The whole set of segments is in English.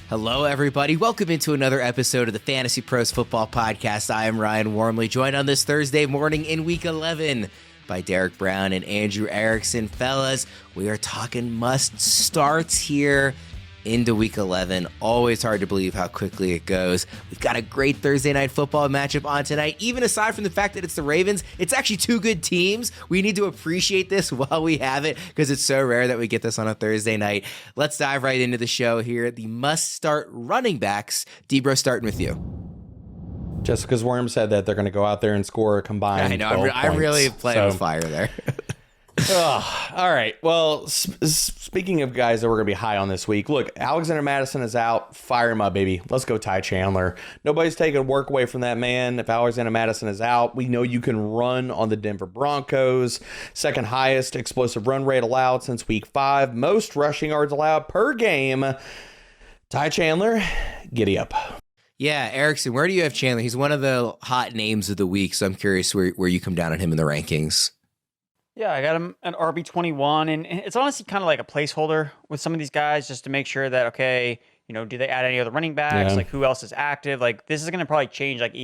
Hello, everybody. Welcome into another episode of the Fantasy Pros Football Podcast. I am Ryan Wormeli, joined on this Thursday morning in Week 11 by Derek Brown and Andrew Erickson. Fellas, we are talking must-starts here into Week 11. Always hard to believe how quickly it goes. We've got a great Thursday night football matchup on tonight. Even aside from the fact that it's the Ravens, it's actually two good teams. We need to appreciate this while we have it because it's so rare that we get this on a Thursday night. Let's dive right into the show here. The must-start running backs. DBro, starting with you. Just because Worm said that they're going to go out there and score a combined. I know. I'm really playing with fire there. All right. Well, speaking of guys that we're going to be high on this week, look, Alexander Mattison is out. Fire him up, baby. Let's go Ty Chandler. Nobody's taking work away from that man. If Alexander Mattison is out, we know you can run on the Denver Broncos. Second highest explosive run rate allowed since week 5. Most rushing yards allowed per game. Ty Chandler, giddy up. Yeah, Erickson, where do you have Chandler? He's one of the hot names of the week, so I'm curious where you come down on him in the rankings. Yeah, I got him an RB21, and it's honestly kind of like a placeholder with some of these guys just to make sure that, okay, you know, do they add any other running backs? Yeah. Like, who else is active? Like, this is going to probably change, like,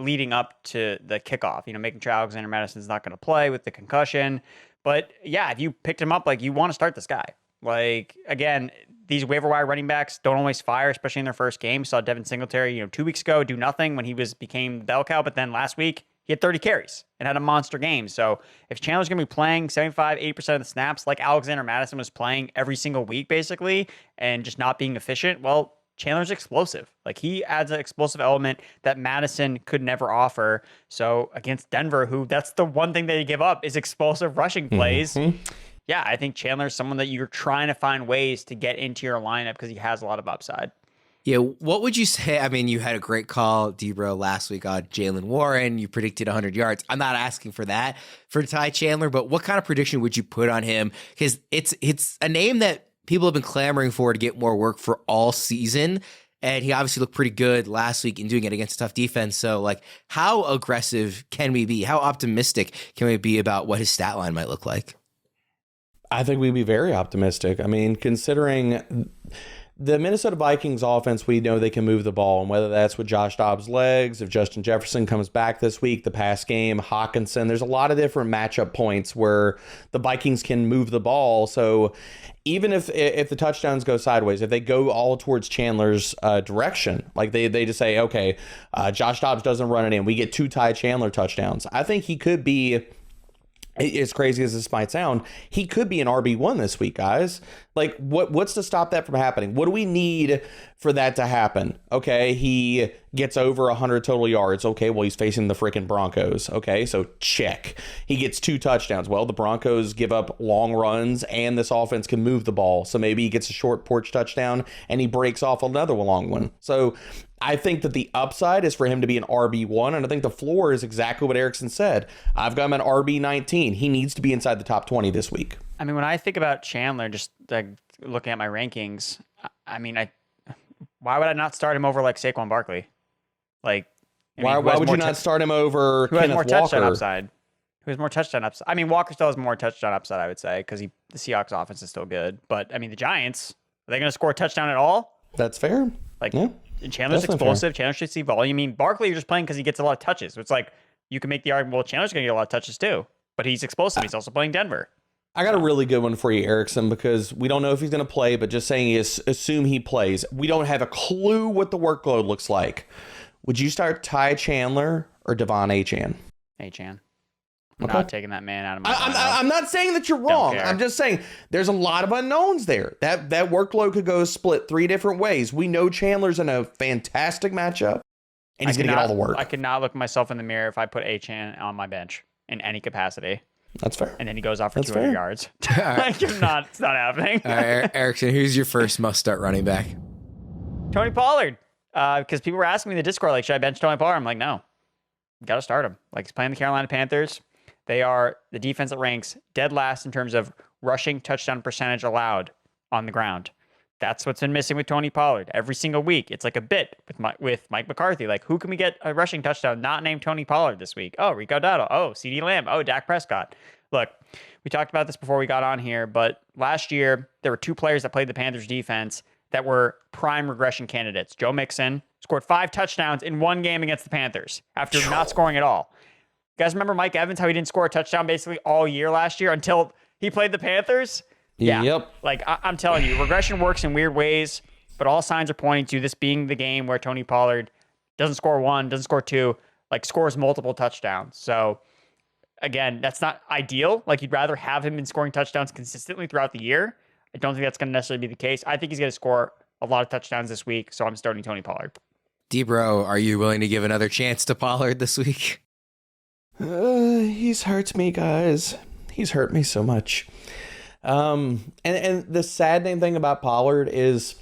leading up to the kickoff, you know, making sure Alexander Madison's not going to play with the concussion. But, yeah, if you picked him up, like, you want to start this guy. Like, again, these waiver wire running backs don't always fire, especially in their first game. Saw Devin Singletary, 2 weeks ago do nothing when he became the bell cow, but then last week, he had 30 carries and had a monster game. So if Chandler's going to be playing 75, 80% of the snaps like Alexander Mattison was playing every single week, basically, and just not being efficient, well, Chandler's explosive. Like, he adds an explosive element that Madison could never offer. So against Denver, who that's the one thing they give up is explosive rushing plays. Mm-hmm. Yeah, I think Chandler's someone that you're trying to find ways to get into your lineup because he has a lot of upside. Yeah, what would you say? I mean, you had a great call, DBro, last week on Jaylen Warren. You predicted 100 yards. I'm not asking for that for Ty Chandler, but what kind of prediction would you put on him? Because it's a name that people have been clamoring for to get more work for all season, and he obviously looked pretty good last week in doing it against a tough defense. So, like, how aggressive can we be? How optimistic can we be about what his stat line might look like? I think we'd be very optimistic. I mean, considering the Minnesota Vikings offense, we know they can move the ball, and whether that's with Josh Dobbs' legs, if Justin Jefferson comes back this week, the pass game, Hawkinson, there's a lot of different matchup points where the Vikings can move the ball. So even if the touchdowns go sideways, if they go all towards Chandler's direction, like they just say, okay, Josh Dobbs doesn't run it in, we get 2 Ty Chandler touchdowns. I think he could be, as crazy as this might sound, he could be an RB1 this week, guys. Like, what's to stop that from happening? What do we need for that to happen? Okay, he gets over 100 total yards. Okay, well, he's facing the freaking Broncos. Okay, so check. He gets 2 touchdowns. Well, the Broncos give up long runs, and this offense can move the ball. So maybe he gets a short porch touchdown, and he breaks off another long one. So I think that the upside is for him to be an RB1, and I think the floor is exactly what Erickson said. I've got him at RB19. He needs to be inside the top 20 this week. I mean, when I think about Chandler, just like looking at my rankings, I mean, why would I not start him over like Saquon Barkley? Like, why would you not start him over Who Kenneth has more Walker? Touchdown upside? Who has more touchdown upside? I mean, Walker still has more touchdown upside, I would say, because the Seahawks offense is still good. But I mean, the Giants, are they going to score a touchdown at all? That's fair. Like, yeah, and Chandler's explosive. Chandler should see volume. I mean, Barkley, you're just playing because he gets a lot of touches. So it's like you can make the argument, well, Chandler's going to get a lot of touches too, but he's explosive. He's also playing Denver. I got a really good one for you, Erickson, because we don't know if he's going to play, but just saying is assume he plays. We don't have a clue what the workload looks like. Would you start Ty Chandler or Devon Achane? Achane. I'm not taking that man out of my I'm not saying that you're wrong. I'm just saying there's a lot of unknowns there. That workload could go split 3 different ways. We know Chandler's in a fantastic matchup, and he's going to get all the work. I could not look myself in the mirror if I put Achane on my bench in any capacity. That's fair. And then he goes off for 200 yards. Like, it's not happening. All right, Erickson, who's your first must-start running back? Tony Pollard. Because people were asking me in the Discord, like, should I bench Tony Pollard? I'm like, no. Got to start him. Like, he's playing the Carolina Panthers. They are the defense that ranks dead last in terms of rushing touchdown percentage allowed on the ground. That's what's been missing with Tony Pollard. Every single week, it's like a bit with Mike McCarthy. Like, who can we get a rushing touchdown not named Tony Pollard this week? Oh, Rico Dowdle. Oh, CeeDee Lamb. Oh, Dak Prescott. Look, we talked about this before we got on here, but last year, there were 2 players that played the Panthers defense that were prime regression candidates. Joe Mixon scored 5 touchdowns in one game against the Panthers after not scoring at all. You guys remember Mike Evans, how he didn't score a touchdown basically all year last year until he played the Panthers? Yeah. Yep. Like, I'm telling you, regression works in weird ways, but all signs are pointing to this being the game where Tony Pollard doesn't score 1, doesn't score 2, like scores multiple touchdowns. So, again, that's not ideal. Like, you'd rather have him in scoring touchdowns consistently throughout the year. I don't think that's going to necessarily be the case. I think he's going to score a lot of touchdowns this week, so I'm starting Tony Pollard. DBro, are you willing to give another chance to Pollard this week? He's hurt me, guys. He's hurt me so much. And the saddening thing about Pollard is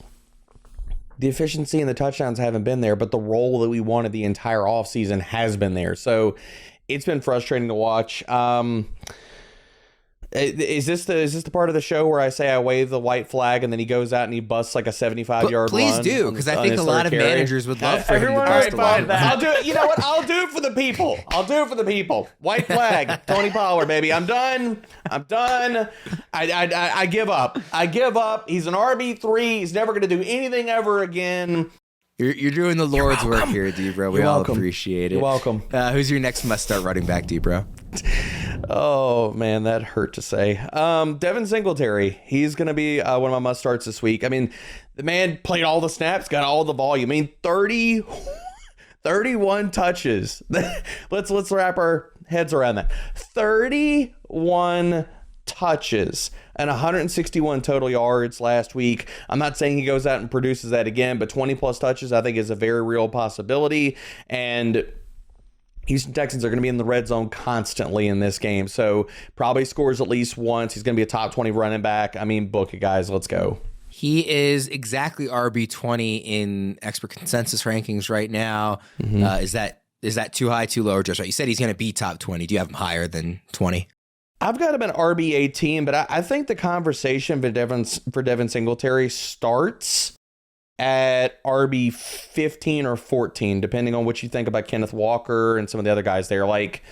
the efficiency and the touchdowns haven't been there, but the role that we wanted the entire offseason has been there. So it's been frustrating to watch. Is this the part of the show where I say I wave the white flag and then he goes out and he busts like a 75-yard run? Please do, because I think a lot of managers would love for him to bust the white flag. I'll do it. You know what? I'll do it for the people. White flag. Tony Pollard, baby. I'm done. I give up. He's an RB3. He's never going to do anything ever again. You're doing the Lord's work here, DBro. We all appreciate it. You're welcome. Who's your next must-start running back, DBro? Oh, man, that hurt to say. Devin Singletary. He's going to be one of my must-starts this week. I mean, the man played all the snaps, got all the volume. I mean, 31 touches. Let's wrap our heads around that. 31 touches and 161 total yards last week. I'm not saying he goes out and produces that again, but 20 plus touches I think is a very real possibility. And Houston Texans are going to be in the red zone constantly in this game. So probably scores at least once. He's going to be a top 20 running back. I mean, book it, guys. Let's go. He is exactly RB20 in expert consensus rankings right now. Mm-hmm. Is that too high, too low, or just right? You said he's going to be top 20. Do you have him higher than 20? I've got him at RB18, but I think the conversation for Devin Singletary starts at RB15 or 14, depending on what you think about Kenneth Walker and some of the other guys there. Like,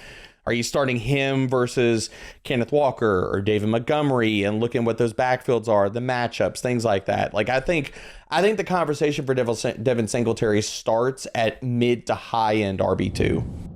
are you starting him versus Kenneth Walker or David Montgomery and looking what those backfields are, the matchups, things like that? Like, I think the conversation for Devin Singletary starts at mid to high end RB2.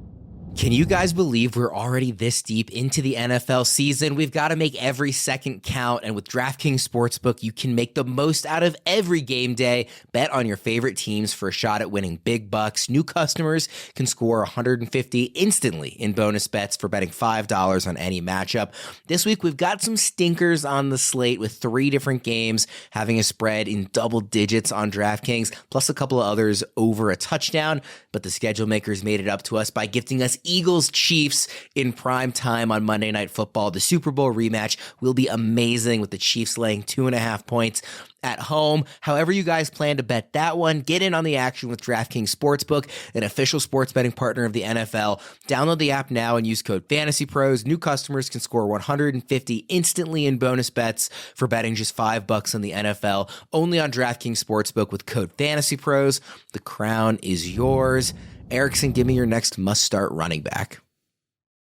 Can you guys believe we're already this deep into the NFL season? We've got to make every second count, and with DraftKings Sportsbook, you can make the most out of every game day. Bet on your favorite teams for a shot at winning big bucks. New customers can score 150 instantly in bonus bets for betting $5 on any matchup. This week, we've got some stinkers on the slate with 3 different games having a spread in double digits on DraftKings, plus a couple of others over a touchdown. But the schedule makers made it up to us by gifting us Eagles Chiefs in prime time on Monday Night Football. The Super Bowl rematch will be amazing with the Chiefs laying 2.5 points at home. However you guys plan to bet that one, get in on the action with DraftKings Sportsbook, an official sports betting partner of the NFL. Download the app now and use code FantasyPros. New customers can score 150 instantly in bonus bets for betting just $5 on the NFL. Only on DraftKings Sportsbook with code FantasyPros. The crown is yours. Erickson, give me your next must-start running back.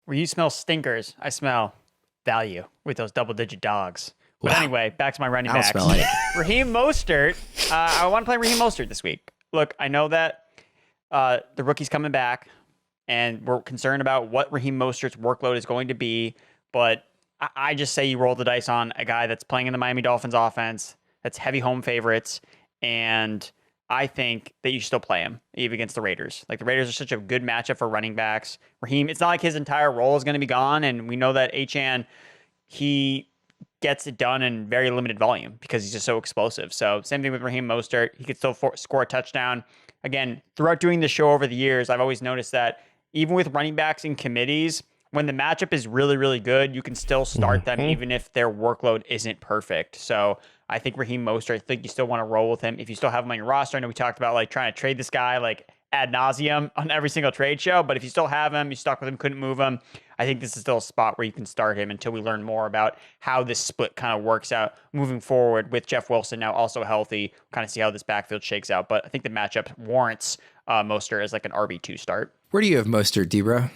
Where you smell stinkers, I smell value with those double-digit dogs. But anyway, back to my running backs. Raheem Mostert. I want to play Raheem Mostert this week. Look, I know that the rookie's coming back, and we're concerned about what Raheem Mostert's workload is going to be. But I just say you roll the dice on a guy that's playing in the Miami Dolphins offense, that's heavy home favorites, and I think that you should still play him, even against the Raiders. Like, the Raiders are such a good matchup for running backs. Raheem, it's not like his entire role is going to be gone, and we know that Achane, he gets it done in very limited volume because he's just so explosive. So same thing with Raheem Mostert. He could still score a touchdown. Again, throughout doing the show over the years, I've always noticed that even with running backs in committees, when the matchup is really, really good, you can still start them even if their workload isn't perfect. So I think Raheem Mostert, I think you still want to roll with him. If you still have him on your roster, I know we talked about like trying to trade this guy like ad nauseum on every single trade show, but if you still have him, you stuck with him, couldn't move him, I think this is still a spot where you can start him until we learn more about how this split kind of works out moving forward with Jeff Wilson now also healthy. Kind of see how this backfield shakes out, but I think the matchup warrants Mostert as like an RB2 start. Where do you have Mostert, DBro?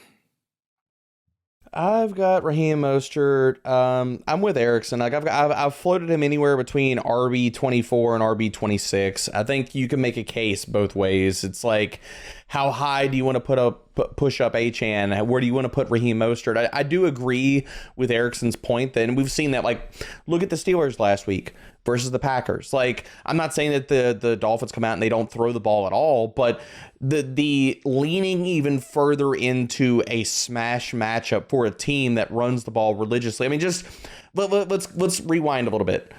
I've got Raheem Mostert. I'm with Erickson. Like I've floated him anywhere between RB24 and RB26. I think you can make a case both ways. It's like, how high do you want to push up Achane? Where do you want to put Raheem Mostert? I do agree with Erickson's point that, and we've seen that, like, look at the Steelers last week versus the Packers. Like, I'm not saying that the Dolphins come out and they don't throw the ball at all, but the leaning even further into a smash matchup for a team that runs the ball religiously. I mean, just let's rewind a little bit.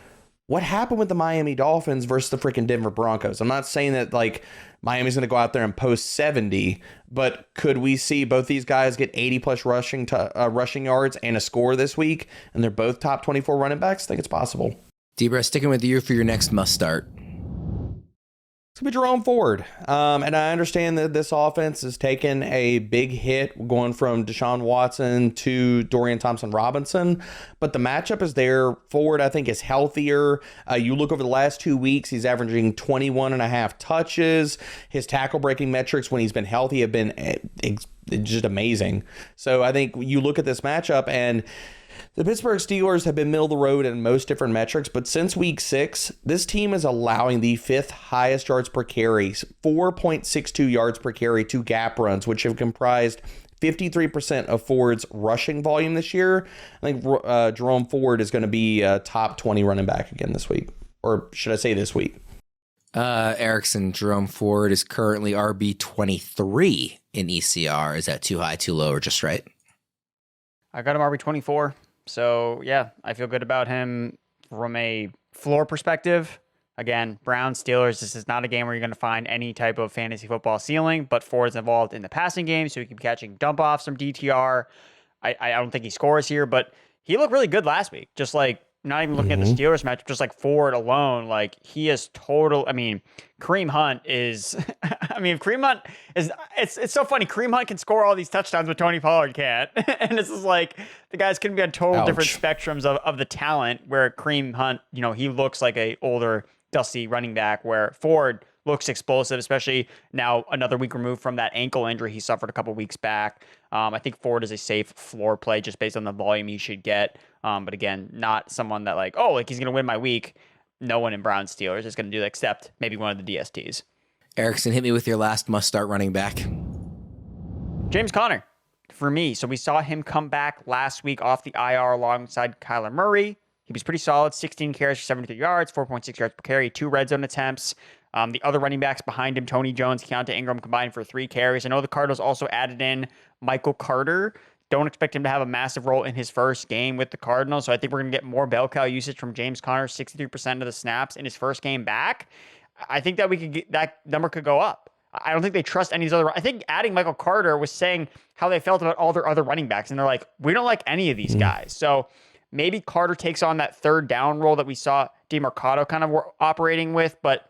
What happened with the Miami Dolphins versus the freaking Denver Broncos? I'm not saying that, like, Miami's going to go out there and post 70, but could we see both these guys get 80-plus rushing yards and a score this week, and they're both top 24 running backs? I think it's possible. DBro, sticking with you for your next must start. It's going to be Jerome Ford. And I understand that this offense has taken a big hit going from Deshaun Watson to Dorian Thompson-Robinson, but the matchup is there. Ford, I think, is healthier. You look over the last 2 weeks, he's averaging 21 and a half touches. His tackle breaking metrics when he's been healthy have been just amazing. So I think you look at this matchup, and the Pittsburgh Steelers have been middle of the road in most different metrics, but since week 6, this team is allowing the 5th highest yards per carry, 4.62 yards per carry to gap runs, which have comprised 53% of Ford's rushing volume this year. I think Jerome Ford is going to be a top 20 running back again this week, or should I say this week? Erickson, Jerome Ford is currently RB23 in ECR. Is that too high, too low, or just right? I got him RB24. So, yeah, I feel good about him from a floor perspective. Again, Browns, Steelers, this is not a game where you're going to find any type of fantasy football ceiling, but Ford's involved in the passing game, so he can be catching dump-offs from DTR. I don't think he scores here, but he looked really good last week. Just like, not even looking at the Steelers match, just like Ford alone, like, he is total. I mean, Kareem Hunt is, Kareem Hunt is, it's so funny. Kareem Hunt can score all these touchdowns, but Tony Pollard can't. And this is like, the guys can be on total different spectrums of the talent, where Kareem Hunt, he looks like a older, dusty running back, where Ford looks explosive, especially now another week removed from that ankle injury he suffered a couple weeks back. I think Ford is a safe floor play just based on the volume he should get. But again, not someone that he's going to win my week. No one in Browns Steelers is going to do that except maybe one of the DSTs. Erickson, hit me with your last must-start running back. James Conner, for me. So we saw him come back last week off the IR alongside Kyler Murray. He was pretty solid, 16 carries for 73 yards, 4.6 yards per carry, 2 red zone attempts. The other running backs behind him, Tony Jones, Keontae Ingram, combined for 3 carries. I know the Cardinals also added in Michael Carter. Don't expect him to have a massive role in his first game with the Cardinals, so I think we're going to get more bell cow usage from James Conner, 63% of the snaps in his first game back. I think that we could get, that number could go up. I don't think they trust any of these other. I think adding Michael Carter was saying how they felt about all their other running backs, and they're like, we don't like any of these guys. So maybe Carter takes on that third down role that we saw DeMarcado kind of operating with, but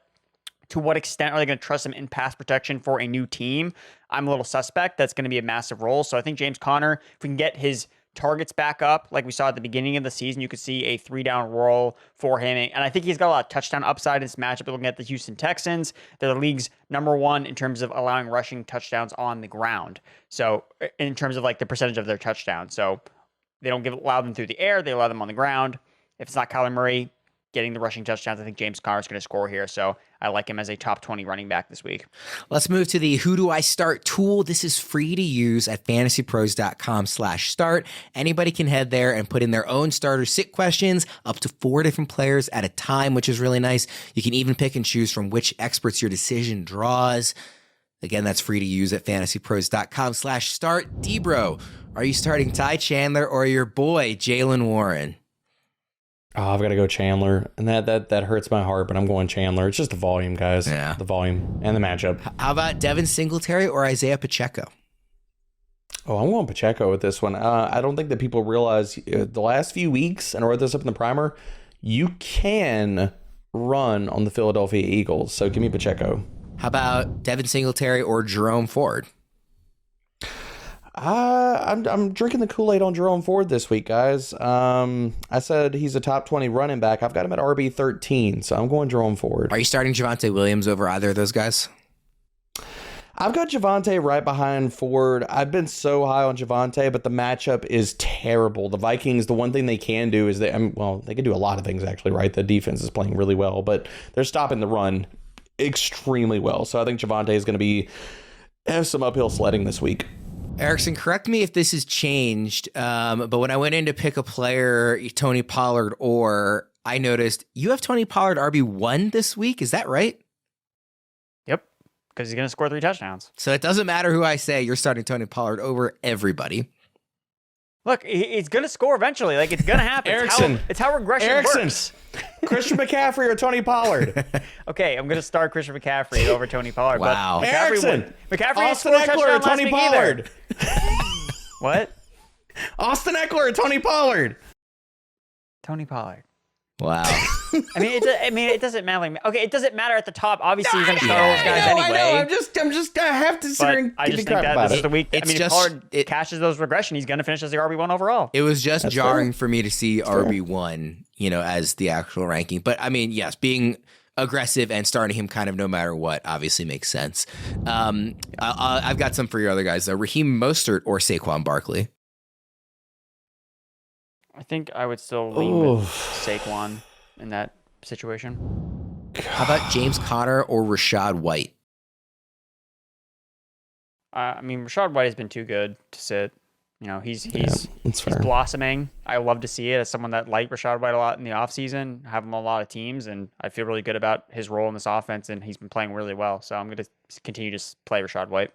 to what extent are they going to trust him in pass protection for a new team? I'm a little suspect. That's going to be a massive role. So I think James Conner, if we can get his targets back up, like we saw at the beginning of the season, you could see a 3-down role for him. And I think he's got a lot of touchdown upside in this matchup. Looking at the Houston Texans, they're the league's #1 in terms of allowing rushing touchdowns on the ground. So in terms of the percentage of their touchdowns. So they don't allow them through the air. They allow them on the ground. If it's not Kyler Murray getting the rushing touchdowns, I think James Conner is going to score here. So I like him as a top 20 running back this week. Let's move to the Who Do I Start tool. This is free to use at fantasypros.com/start. Anybody can head there and put in their own starter sit questions, up to 4 different players at a time, which is really nice. You can even pick and choose from which experts your decision draws. Again, that's free to use at fantasypros.com/start. DBro, are you starting Ty Chandler or your boy, Jaylen Warren? Oh, I've got to go Chandler, and that hurts my heart, but I'm going Chandler. It's just the volume, guys. Yeah. The volume and the matchup. How about Devin Singletary or Isaiah Pacheco? Oh, I'm going Pacheco with this one. I don't think that people realize the last few weeks, and I wrote this up in the primer, you can run on the Philadelphia Eagles, so give me Pacheco. How about Devin Singletary or Jerome Ford? I'm drinking the Kool-Aid on Jerome Ford this week, guys. I said he's a top 20 running back. I've got him at RB13, so I'm going Jerome Ford. Are you starting Javonte Williams over either of those guys? I've got Javonte right behind Ford. I've been so high on Javonte, but the matchup is terrible. The Vikings, the one thing they can do is they can do a lot of things actually, right? The defense is playing really well, but they're stopping the run extremely well. So I think Javonte is going to have some uphill sledding this week. Erickson, correct me if this has changed, but when I went in to pick a player, Tony Pollard, I noticed you have Tony Pollard RB1 this week. Is that right? Yep, because he's going to score 3 touchdowns. So it doesn't matter who I say, you're starting Tony Pollard over everybody. Look, he's going to score eventually. Like, it's going to happen. Erickson. It's how regression works. Christian McCaffrey or Tony Pollard? Okay, I'm going to start Christian McCaffrey over Tony Pollard. Wow. But Erickson. McCaffrey Austin Eckler or Tony Pollard? What? Austin Eckler or Tony Pollard? Tony Pollard. Wow. I mean, it doesn't matter. Okay, it doesn't matter at the top. Obviously, you're going to start all those guys anyway. I know. I'm just. I have to sit here and I give just you think crap that about this it. is the week. If Pollard cashes those regression, he's going to finish as the RB1 overall. It was just That's jarring fair. for me to see RB1, as the actual ranking. But I mean, yes, being aggressive and starting him kind of no matter what obviously makes sense. I've got some for your other guys though. Raheem Mostert or Saquon Barkley. I think I would still lean with Saquon in that situation. How about James Conner or Rashad White? I mean, Rashad White has been too good to sit. He's that's fair. blossoming. I love to see it as someone that liked Rashad White a lot in the offseason, have him on a lot of teams, and I feel really good about his role in this offense, and he's been playing really well. So I'm going to continue to play Rashad White.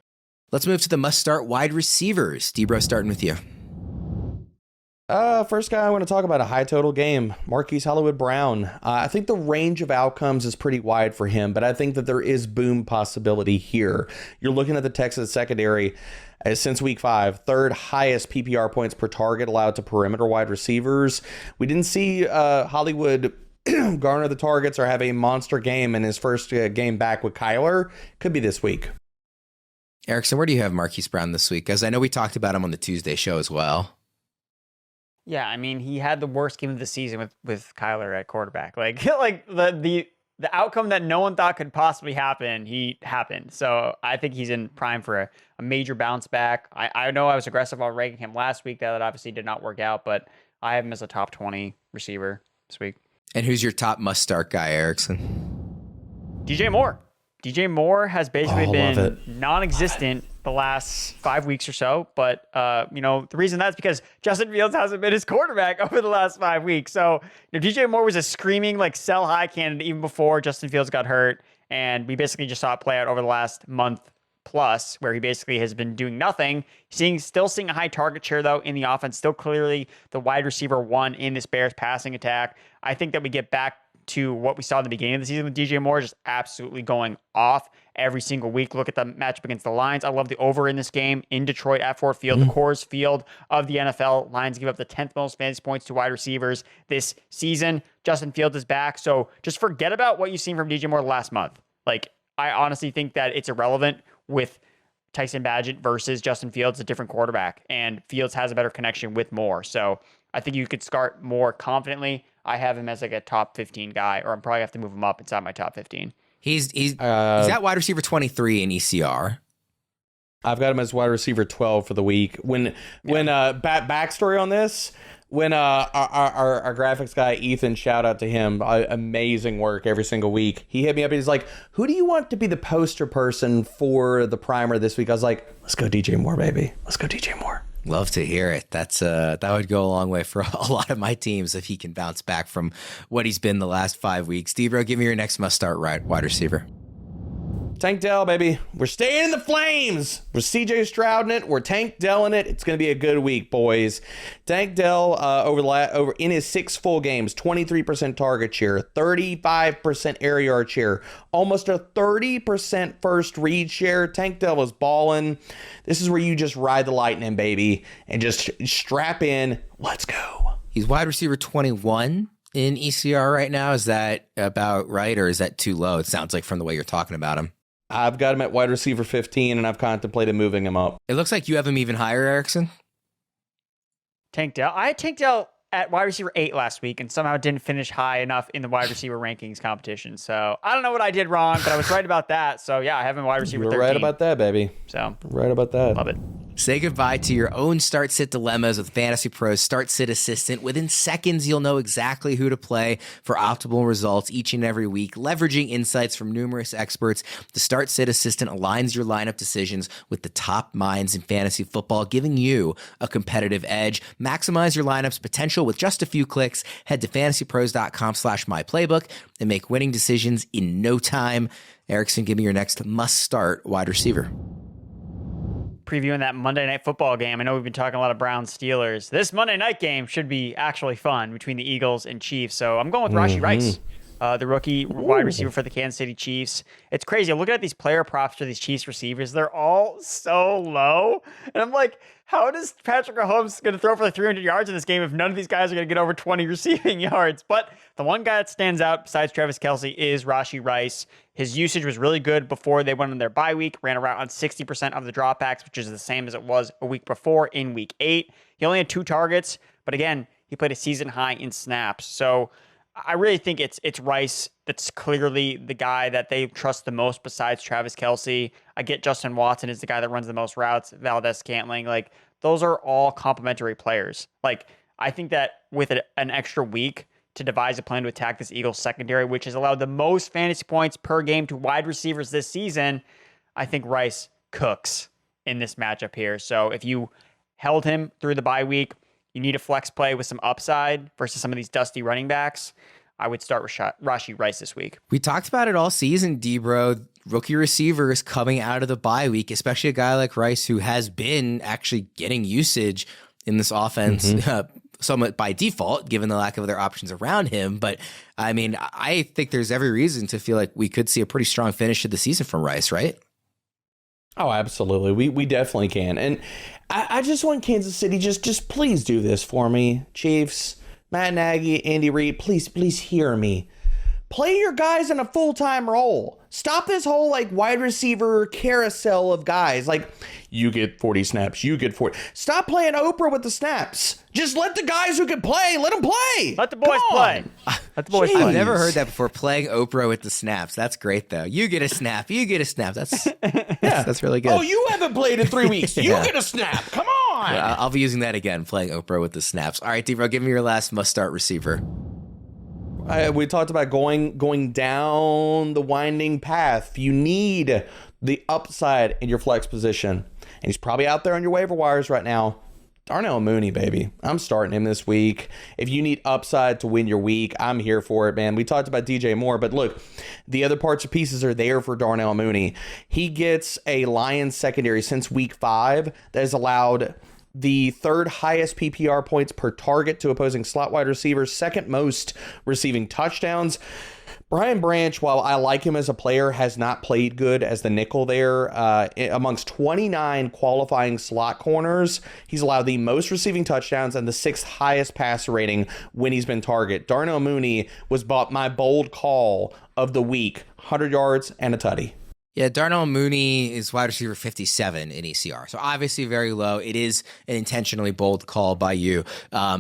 Let's move to the must-start wide receivers. DBro, starting with you. First guy I want to talk about, a high total game, Marquise Brown. I think the range of outcomes is pretty wide for him, but I think that there is boom possibility here. You're looking at the Texas secondary since week 5, third highest PPR points per target allowed to perimeter wide receivers. We didn't see Hollywood garner the targets or have a monster game in his first game back with Kyler. Could be this week. Erickson, where do you have Marquise Brown this week? Because I know we talked about him on the Tuesday show as well. Yeah, I mean, he had the worst game of the season with Kyler at quarterback. Like the outcome that no one thought could possibly happen, he happened. So I think he's in prime for a major bounce back. I know I was aggressive on ranking him last week. That obviously did not work out, but I have him as a top 20 receiver this week. And who's your top must-start guy, Erickson? DJ Moore. DJ Moore has basically been it. non-existent the last 5 weeks or so. But, the reason that's because Justin Fields hasn't been his quarterback over the last 5 weeks. So DJ Moore was a screaming sell high candidate even before Justin Fields got hurt. And we basically just saw it play out over the last month plus, where he basically has been doing nothing. Still seeing a high target share, though, in the offense. Still clearly the wide receiver 1 in this Bears passing attack. I think that we get back to what we saw in the beginning of the season with DJ Moore, just absolutely going off every single week. Look at the matchup against the Lions. I love the over in this game in Detroit at Ford Field, the Coors Field of the NFL. Lions give up the 10th most fantasy points to wide receivers this season. Justin Fields is back. So just forget about what you've seen from DJ Moore last month. I honestly think that it's irrelevant with Tyson Bagent versus Justin Fields, a different quarterback, and Fields has a better connection with Moore. So I think you could start more confidently. I have him as a top 15 guy, or I'm probably have to move him up inside my top 15. He's at wide receiver 23 in ECR. I've got him as wide receiver 12 for the week. Backstory on this, when our graphics guy Ethan, shout out to him, amazing work every single week. He hit me up and he's like, "Who do you want to be the poster person for the primer this week?" I was like, "Let's go DJ Moore, baby. Let's go DJ Moore." Love to hear it. That would go a long way for a lot of my teams if he can bounce back from what he's been the last 5 weeks. DBro, give me your next must-start wide receiver. Tank Dell, baby. We're staying in the flames. We're CJ Stroud in it. We're Tank Dell in it. It's going to be a good week, boys. Tank Dell over in his 6 full games, 23% target share, 35% air yard share, almost a 30% first read share. Tank Dell is balling. This is where you just ride the lightning, baby, and just strap in. Let's go. He's wide receiver 21 in ECR right now. Is that about right, or is that too low? It sounds like from the way you're talking about him. I've got him at wide receiver 15, and I've contemplated moving him up. It looks like you have him even higher, Erickson. Tank Dell. I had Tank Dell at wide receiver 8 last week and somehow didn't finish high enough in the wide receiver rankings competition. So I don't know what I did wrong, but I was right about that. So yeah, I have him wide receiver 13. You're right about that, baby. So right about that. Love it. Say goodbye to your own start-sit dilemmas with Fantasy Pros Start-Sit Assistant. Within seconds, you'll know exactly who to play for optimal results each and every week. Leveraging insights from numerous experts, the Start-Sit Assistant aligns your lineup decisions with the top minds in fantasy football, giving you a competitive edge. Maximize your lineup's potential with just a few clicks. Head to fantasypros.com/myplaybook and make winning decisions in no time. Erickson, give me your next must-start wide receiver. Previewing that Monday Night Football game. I know we've been talking a lot of Browns Steelers. This Monday night game should be actually fun between the Eagles and Chiefs. So I'm going with Rashee Rice, the rookie wide receiver for the Kansas City Chiefs. It's crazy. I'm looking at these player props for these Chiefs receivers. They're all so low. And I'm like, how is Patrick Mahomes going to throw for like 300 yards in this game if none of these guys are going to get over 20 receiving yards? But the one guy that stands out besides Travis Kelce is Rashee Rice. His usage was really good before they went on their bye week, ran around on 60% of the dropbacks, which is the same as it was a week before in week 8. He only had 2 targets, but again, he played a season high in snaps. So I really think it's Rice that's clearly the guy that they trust the most besides Travis Kelce. I get Justin Watson is the guy that runs the most routes, Valdez-Scantling. Like, those are all complementary players. Like, I think that with an extra week to devise a plan to attack this Eagles secondary, which has allowed the most fantasy points per game to wide receivers this season, I think Rice cooks in this matchup here. So if you held him through the bye week, you need a flex play with some upside versus some of these dusty running backs, I would start Rashee Rice this week. We talked about it all season, DBro. Rookie receivers coming out of the bye week, especially a guy like Rice who has been actually getting usage in this offense somewhat by default, given the lack of other options around him. But I mean, I think there's every reason to feel like we could see a pretty strong finish to the season from Rice, right? Oh, absolutely. We definitely can. And I just want Kansas City, just please do this for me. Chiefs, Matt Nagy, Andy Reid, please hear me. Play your guys in a full-time role. Stop this whole like wide receiver carousel of guys. Like, you get 40 snaps, you get 40. Stop playing Oprah with the snaps. Just let the guys who can play, let them play. Let the boys play. Let the boys play. I've never heard that before. Playing Oprah with the snaps. That's great, though. You get a snap. You get a snap. That's really good. Oh, you haven't played in 3 weeks. You get a snap. Come on. Yeah, I'll be using that again, playing Oprah with the snaps. All right, DBro, give me your last must-start receiver. We talked about going down the winding path. You need the upside in your flex position. And he's probably out there on your waiver wires right now. Darnell Mooney, baby. I'm starting him this week. If you need upside to win your week, I'm here for it, man. We talked about DJ Moore, but look, the other parts and pieces are there for Darnell Mooney. He gets a Lions secondary since week 5 that has allowed the 3rd highest PPR points per target to opposing slot wide receivers, 2nd most receiving touchdowns. Brian Branch, while I like him as a player, has not played good as the nickel there. Amongst 29 qualifying slot corners, he's allowed the most receiving touchdowns and the 6th highest passer rating when he's been target. Darnell Mooney was my bold call of the week, 100 yards and a tutty. Yeah, Darnell Mooney is wide receiver 57 in ECR. So obviously very low. It is an intentionally bold call by you.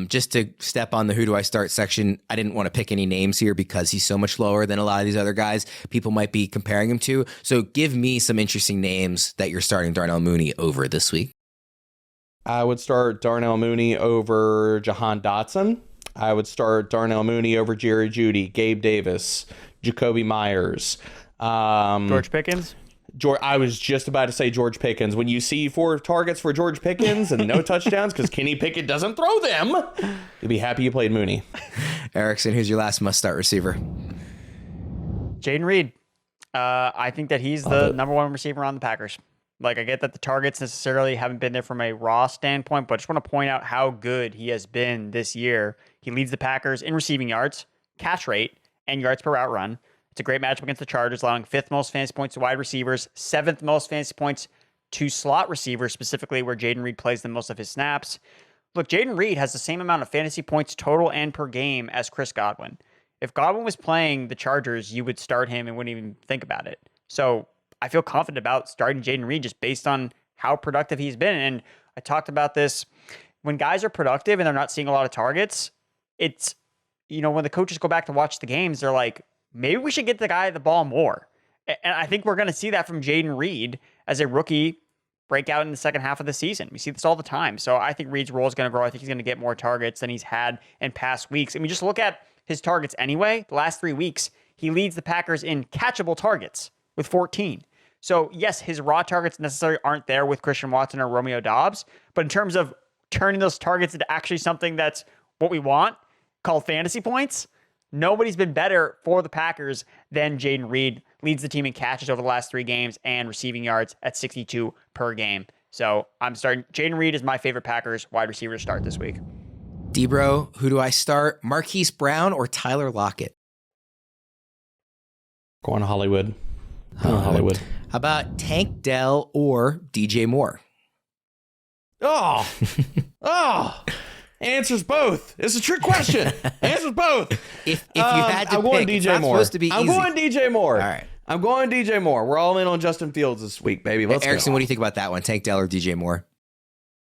Just to step on the who do I start section, I didn't want to pick any names here because he's so much lower than a lot of these other guys people might be comparing him to. So give me some interesting names that you're starting Darnell Mooney over this week. I would start Darnell Mooney over Jahan Dotson. I would start Darnell Mooney over Jerry Jeudy, Gabe Davis, Jacoby Myers. George Pickens? I was just about to say George Pickens. When you see 4 targets for George Pickens and no touchdowns because Kenny Pickett doesn't throw them, you'll be happy you played Mooney. Erickson, who's your last must-start receiver? Jayden Reed. I think that he's the number 1 receiver on the Packers. Like, I get that the targets necessarily haven't been there from a raw standpoint, but I just want to point out how good he has been this year. He leads the Packers in receiving yards, catch rate, and yards per route run. It's a great matchup against the Chargers, allowing 5th most fantasy points to wide receivers, 7th most fantasy points to slot receivers, specifically where Jayden Reed plays the most of his snaps. Look, Jayden Reed has the same amount of fantasy points total and per game as Chris Godwin. If Godwin was playing the Chargers, you would start him and wouldn't even think about it. So I feel confident about starting Jayden Reed just based on how productive he's been. And I talked about this. When guys are productive and they're not seeing a lot of targets, it's, when the coaches go back to watch the games, they're like, maybe we should get the guy the ball more. And I think we're going to see that from Jayden Reed as a rookie break out in the second half of the season. We see this all the time. So I think Reed's role is going to grow. I think he's going to get more targets than he's had in past weeks. I mean, just look at his targets anyway. The last 3 weeks, he leads the Packers in catchable targets with 14. So yes, his raw targets necessarily aren't there with Christian Watson or Romeo Doubs, but in terms of turning those targets into actually something that's what we want, called fantasy points, nobody's been better for the Packers than Jayden Reed. Leads the team in catches over the last 3 games and receiving yards at 62 per game. So I'm starting. Jayden Reed is my favorite Packers wide receiver to start this week. DBro, who do I start? Marquise Brown or Tyler Lockett? Going to Hollywood. Hollywood. How about Tank Dell or DJ Moore? Oh, answers both. It's a trick question. Answers both. If you had to I'm pick, going it's DJ not Moore. supposed to be I'm easy. going DJ Moore. All right. I'm going DJ Moore. We're all in on Justin Fields this week, baby. Let's Erickson, go. what do you think about that one? Tank Dell or DJ Moore?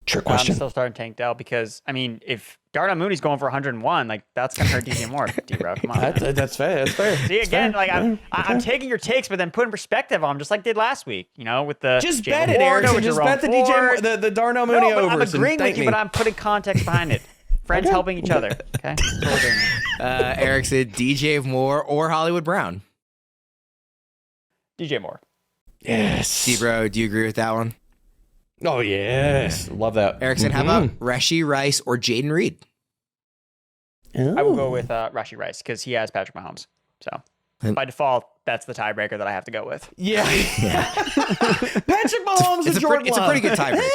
Trick question. I'm still starting Tank Dell because, I mean, if Darnell Mooney's going for 101, like, that's going to hurt DJ Moore. D-Bro, come on. That's fair. That's fair. See, That's again, fair. like, I'm taking your takes, but then putting perspective on them, just like I did last week, with the Just Jayden bet it, Ward Erickson. over Just Jerome bet the DJ Ford. Moore, the Darnell Mooney No, but over. I'm agreeing with you, but me. I'm putting context behind it. Friends Okay. helping each other. Okay? That's what we're doing. Erickson, DJ Moore or Hollywood Brown? DJ Moore. Yes. D-Bro, do you agree with that one? Oh, yes. Love that. Erickson, how about Rashee Rice or Jayden Reed? I will go with Rashee Rice because he has Patrick Mahomes. So by default, that's the tiebreaker that I have to go with. Yeah. Patrick Mahomes It's and Jordan a pretty good Love. tiebreaker.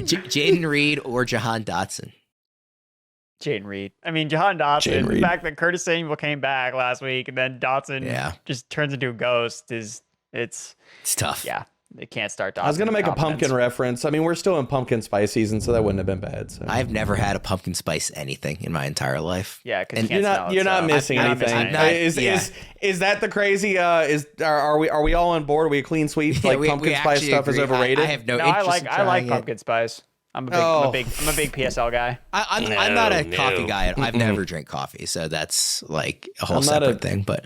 Jayden Reed or Jahan Dotson? Jayden Reed. I mean, Jahan Dotson, Jayden the Reed. fact that Curtis Samuel came back last week and then Dotson just turns into a ghost it's tough. Yeah, they can't start Dotson. I was going to with make a confidence. pumpkin reference. I mean, we're still in pumpkin spice season, so that wouldn't have been bad. So. I've never had a pumpkin spice anything in my entire life. Yeah, because And you can't You're smell not it, so missing I'm not anything. missing anything. Is that the crazy? Are we all on board? Are we a clean sweep? Yeah, Like we pumpkin spice actually stuff is agree. overrated. I have no No, interest in I like trying it. pumpkin spice. I'm a big PSL guy. I'm not a coffee guy. I've never drank coffee, so that's like a whole I'm not separate thing. But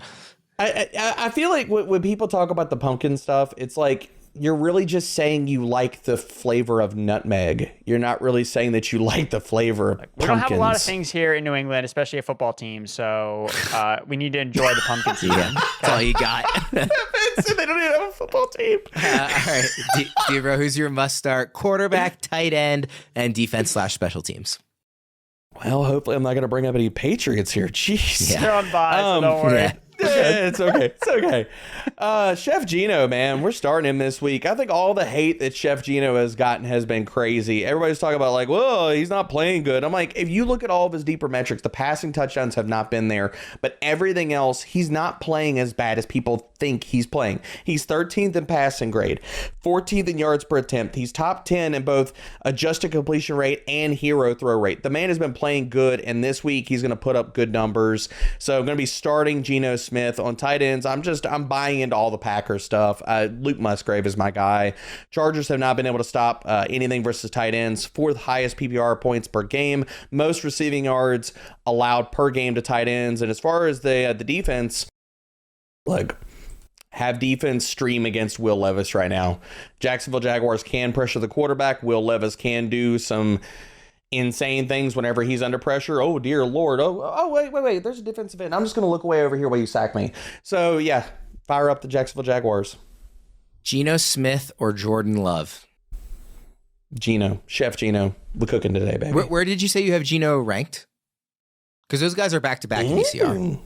I feel like when people talk about the pumpkin stuff, it's like you're really just saying you like the flavor of nutmeg. You're not really saying that you like the flavor of pumpkins. We don't have a lot of things here in New England, especially a football team, so we need to enjoy the pumpkin season. yeah, that's all you got. They don't even have a football team. All right, D-Bro, who's your must-start quarterback, tight end, and defense/special teams? Well, hopefully I'm not going to bring up any Patriots here. Jeez. Yeah. They're on bye, so don't worry. Yeah. Yeah, it's okay. It's okay. Chef Gino, man, we're starting him this week. I think all the hate that Chef Gino has gotten has been crazy. Everybody's talking about like, whoa, he's not playing good. I'm like, if you look at all of his deeper metrics, the passing touchdowns have not been there, but everything else, he's not playing as bad as people think he's playing. He's 13th in passing grade, 14th in yards per attempt. He's top 10 in both adjusted completion rate and hero throw rate. The man has been playing good, and this week he's going to put up good numbers. So I'm going to be starting Geno Smith on tight ends. I'm buying into all the Packers stuff. Luke Musgrave is my guy. Chargers have not been able to stop anything versus tight ends. 4th highest PPR points per game, most receiving yards allowed per game to tight ends. And as far as the defense, look, have defense stream against Will Levis right now. Jacksonville Jaguars can pressure the quarterback. Will Levis can do some insane things whenever he's under pressure. Oh, dear Lord. Oh, wait. There's a defensive end. I'm just going to look away over here while you sack me. So, yeah, fire up the Jacksonville Jaguars. Geno Smith or Jordan Love? Chef Gino. We're cooking today, baby. Where did you say you have Geno ranked? Because those guys are back-to-back in ECR.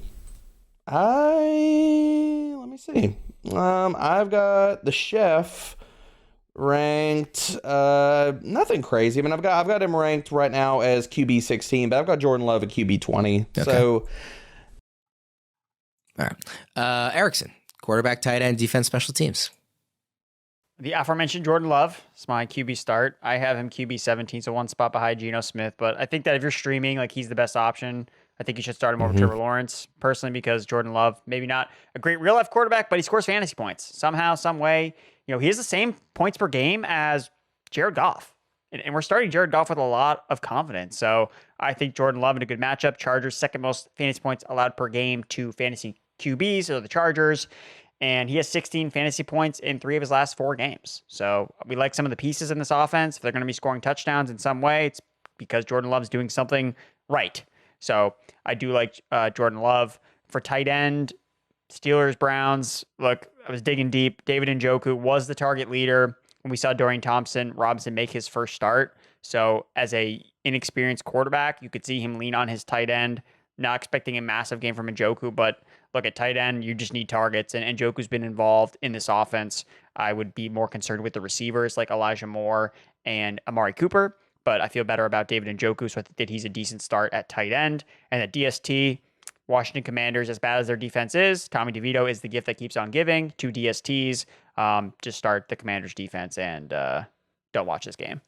Let me see. I've got the Chef ranked nothing crazy. I mean, I've got him ranked right now as QB 16, but I've got Jordan Love at QB 20. Okay. So, all right, Erickson, quarterback, tight end, defense, special teams. The aforementioned Jordan Love is my QB start. I have him QB 17, so one spot behind Geno Smith. But I think that if you're streaming, like, he's the best option. I think you should start him over Trevor Lawrence, personally, because Jordan Love, maybe not a great real-life quarterback, but he scores fantasy points somehow, some way. He has the same points per game as Jared Goff And we're starting Jared Goff with a lot of confidence. So I think Jordan Love in a good matchup. Chargers, second most fantasy points allowed per game to fantasy QBs, or the Chargers. And he has 16 fantasy points in 3 of his last 4 games. So we like some of the pieces in this offense. If they're going to be scoring touchdowns in some way, it's because Jordan Love's doing something right. So I do like Jordan Love. For tight end, Steelers, Browns, look, I was digging deep. David Njoku was the target leader. When we saw Dorian Robinson make his first start. So as a inexperienced quarterback, you could see him lean on his tight end. Not expecting a massive game from Njoku, but look, at tight end, you just need targets. And Njoku's been involved in this offense. I would be more concerned with the receivers like Elijah Moore and Amari Cooper, but I feel better about David Njoku, so I think that he's a decent start at tight end. And at DST, Washington Commanders, as bad as their defense is, Tommy DeVito is the gift that keeps on giving. 2 DSTs. Just start the Commanders defense and don't watch this game.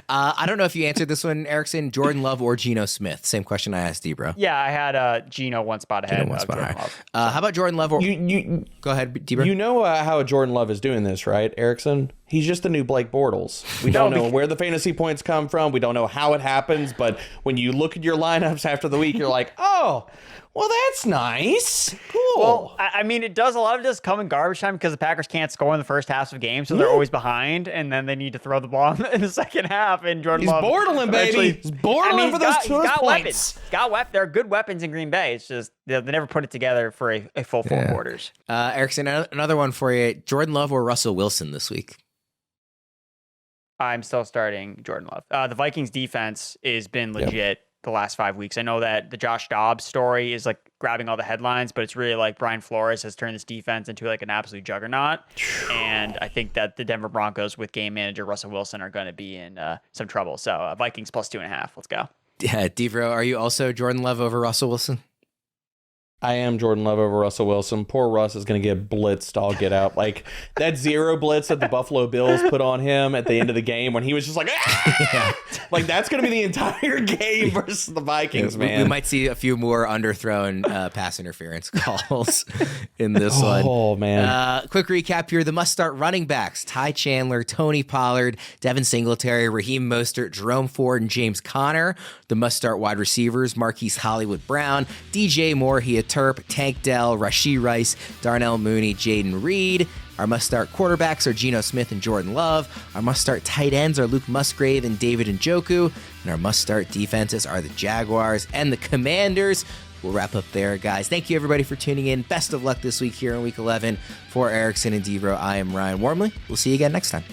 I don't know if you answered this one, Erickson. Jordan Love or Geno Smith? Same question I asked Debro. Yeah, I had Geno one spot ahead. How about Jordan Love? Or go ahead, Debro. You know how Jordan Love is doing this, right, Erickson? He's just the new Blake Bortles. We don't know where the fantasy points come from. We don't know how it happens. But when you look at your lineups after the week, you're like, oh, well, that's nice. Cool. Well, I mean, a lot of it does come in garbage time because the Packers can't score in the first half of games, so they're always behind, and then they need to throw the ball in the second half. And Jordan Love, borderline, baby. He's borderline for those 2 points. Weapons. There are good weapons in Green Bay. It's just they never put it together for a full 4 quarters. Erickson, another one for you. Jordan Love or Russell Wilson this week? I'm still starting Jordan Love. The Vikings defense has been legit the last 5 weeks. I know that the Josh Dobbs story is like grabbing all the headlines, but it's really like Brian Flores has turned this defense into like an absolute juggernaut. And I think that the Denver Broncos with game manager Russell Wilson are going to be in some trouble. So Vikings plus 2.5. Let's go. Yeah, Devro, are you also Jordan Love over Russell Wilson? I am Jordan Love over Russell Wilson. Poor Russ is going to get blitzed. I'll get out. Like that 0 blitz that the Buffalo Bills put on him at the end of the game when he was just like, like that's going to be the entire game versus the Vikings, man. We might see a few more underthrown pass interference calls in this one. Oh, man. Quick recap here. The must-start running backs: Ty Chandler, Tony Pollard, Devin Singletary, Raheem Mostert, Jerome Ford, and James Conner. The must-start wide receivers: Marquise Brown, DJ Moore, Terp, Tank Dell, Rashee Rice, Darnell Mooney, Jayden Reed. Our must-start quarterbacks are Geno Smith and Jordan Love. Our must-start tight ends are Luke Musgrave and David Njoku. And our must-start defenses are the Jaguars and the Commanders. We'll wrap up there, guys. Thank you, everybody, for tuning in. Best of luck this week here in Week 11. For Erickson and Devro, I am Ryan Wormeli. We'll see you again next time.